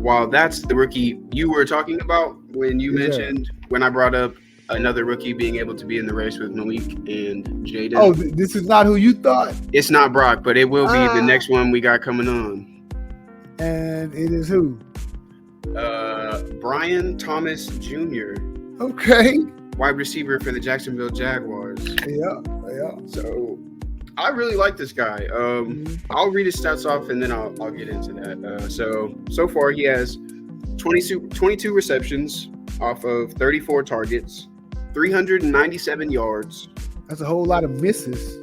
while that's the rookie you were talking about when you mentioned when I brought up another rookie being able to be in the race with Malik and Jayden. Oh, this is not who you thought? It's not Brock, but it will be the next one we got coming on. And it is who? Brian Thomas Jr. Okay. Wide receiver for the Jacksonville Jaguars. Yeah. So I really like this guy. I'll read his stats off and then I'll get into that. So far he has 22 receptions off of 34 targets, 397 yards. That's a whole lot of misses.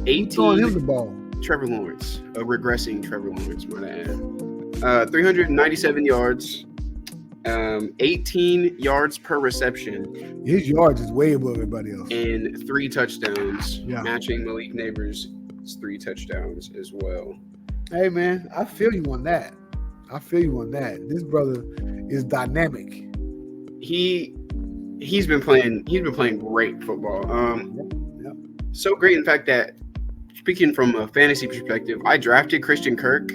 18 throwing him the ball. Trevor Lawrence, a regressing Trevor Lawrence, might I add. 397 yards, 18 yards per reception. His yards is way above everybody else. And 3 touchdowns, matching Malik Neighbors' 3 touchdowns as well. Hey man, I feel you on that. This brother is dynamic. He's been playing great football. So great, in fact, that speaking from a fantasy perspective, I drafted Christian Kirk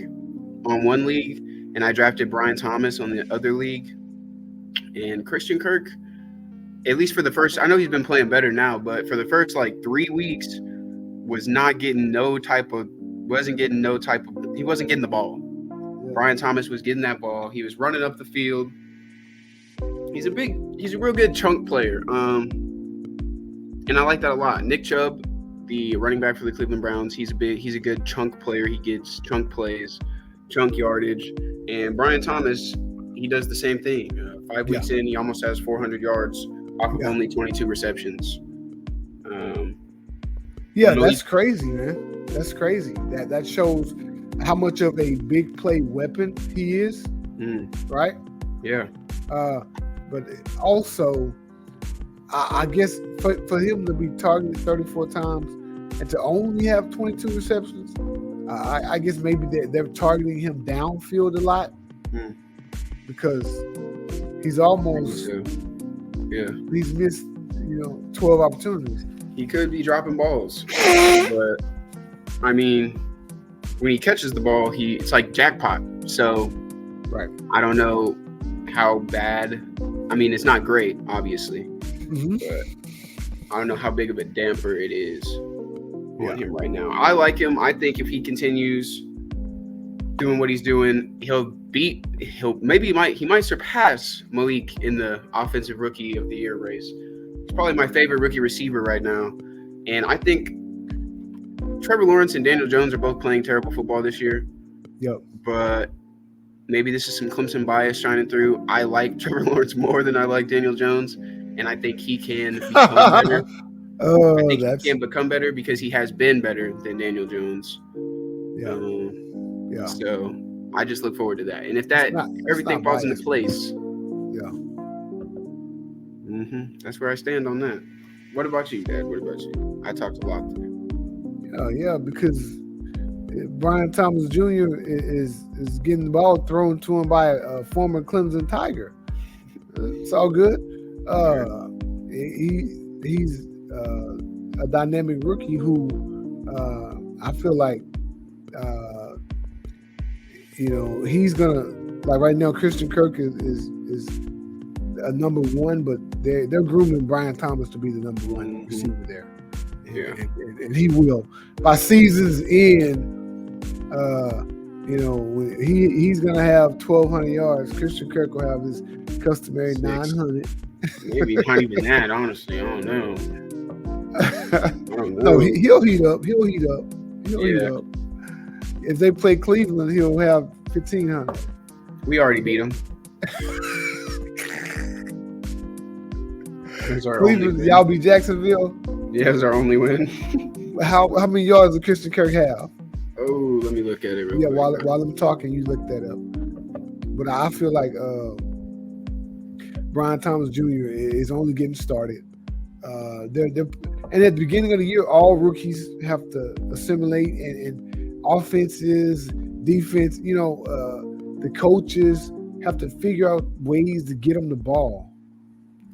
on one league, and I drafted Brian Thomas on the other league. And Christian Kirk, at least for the first, I know he's been playing better now, but for the first 3 weeks, he wasn't getting the ball. Yeah. Brian Thomas was getting that ball. He was running up the field. He's a real good chunk player. And I like that a lot. Nick Chubb, the running back for the Cleveland Browns, he's a good chunk player. He gets chunk plays, chunk yardage. And Brian Thomas, he does the same thing. 5 weeks in, he almost has 400 yards off of only 22 receptions. That's crazy, man. That's crazy. That shows how much of a big play weapon he is, right? Yeah. But also, I guess for him to be targeted 34 times and to only have 22 receptions, I guess maybe they're targeting him downfield a lot because he's almost he's missed 12 opportunities. He could be dropping balls, but I mean, when he catches the ball, it's like jackpot. So, I don't know how bad. I mean, it's not great, obviously, but I don't know how big of a damper it is on him right now. I like him. I think if he continues doing what he's doing, he might surpass Malik in the offensive rookie of the year race. He's probably my favorite rookie receiver right now. And I think Trevor Lawrence and Daniel Jones are both playing terrible football this year. Yep. But maybe this is some Clemson bias shining through. I like Trevor Lawrence more than I like Daniel Jones, and I think he can become better. He can become better because he has been better than Daniel Jones. So I just look forward to that. And if everything falls into place, that's where I stand on that. What about you, Dad? What about you? I talked a lot today. Because Brian Thomas Jr. is getting the ball thrown to him by a former Clemson Tiger. It's all good. He's a dynamic rookie who I feel like he's gonna, like right now. Christian Kirk is a number one, but they're grooming Brian Thomas to be the number one receiver there. And he will by season's end. When he's gonna have 1,200 yards. Christian Kirk will have his customary 900. Maybe not even that. Honestly, I don't know. No, he'll heat up. Heat up. If they play Cleveland, he'll have 1,500. We already beat them. Cleveland, y'all beat Jacksonville. Yeah, that's our only win. How many yards does Christian Kirk have? Oh, let me look at it real quick. While I'm talking, you look that up. But I feel like Brian Thomas Jr. is only getting started. And at the beginning of the year, all rookies have to assimilate and offenses, defense. The coaches have to figure out ways to get them the ball.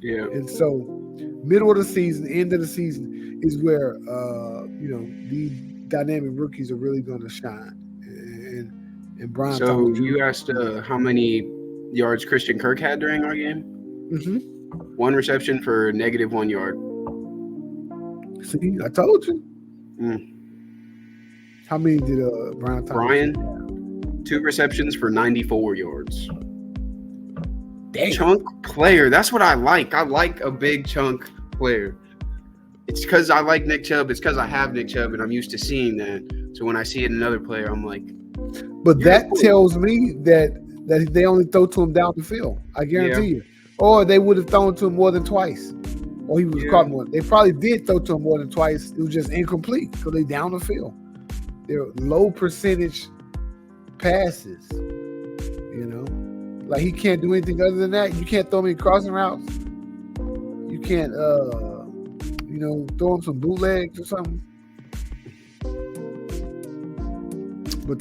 Yeah. And so, middle of the season, end of the season is where these dynamic rookies are really going to shine. And Brian. So you asked how many yards Christian Kirk had during our game. Mm-hmm. 1 reception for -1 yard. See, I told you. Mm. How many did Brian Thomas? Brian, 2 receptions for 94 yards. Dang. Chunk player. That's what I like. I like a big chunk player. It's because I like Nick Chubb. It's because I have Nick Chubb, and I'm used to seeing that. So when I see it in another player, I'm like. But that tells me that they only throw to him down the field. I guarantee you. Or they would have thrown to him more than twice. Or he was caught more. They probably did throw to him more than twice. It was just incomplete because they down the field. They're low percentage passes. You know, like he can't do anything other than that. You can't throw him any crossing routes. You can't, throw him some bootlegs or something. But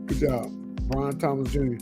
good job, Brian Thomas Jr.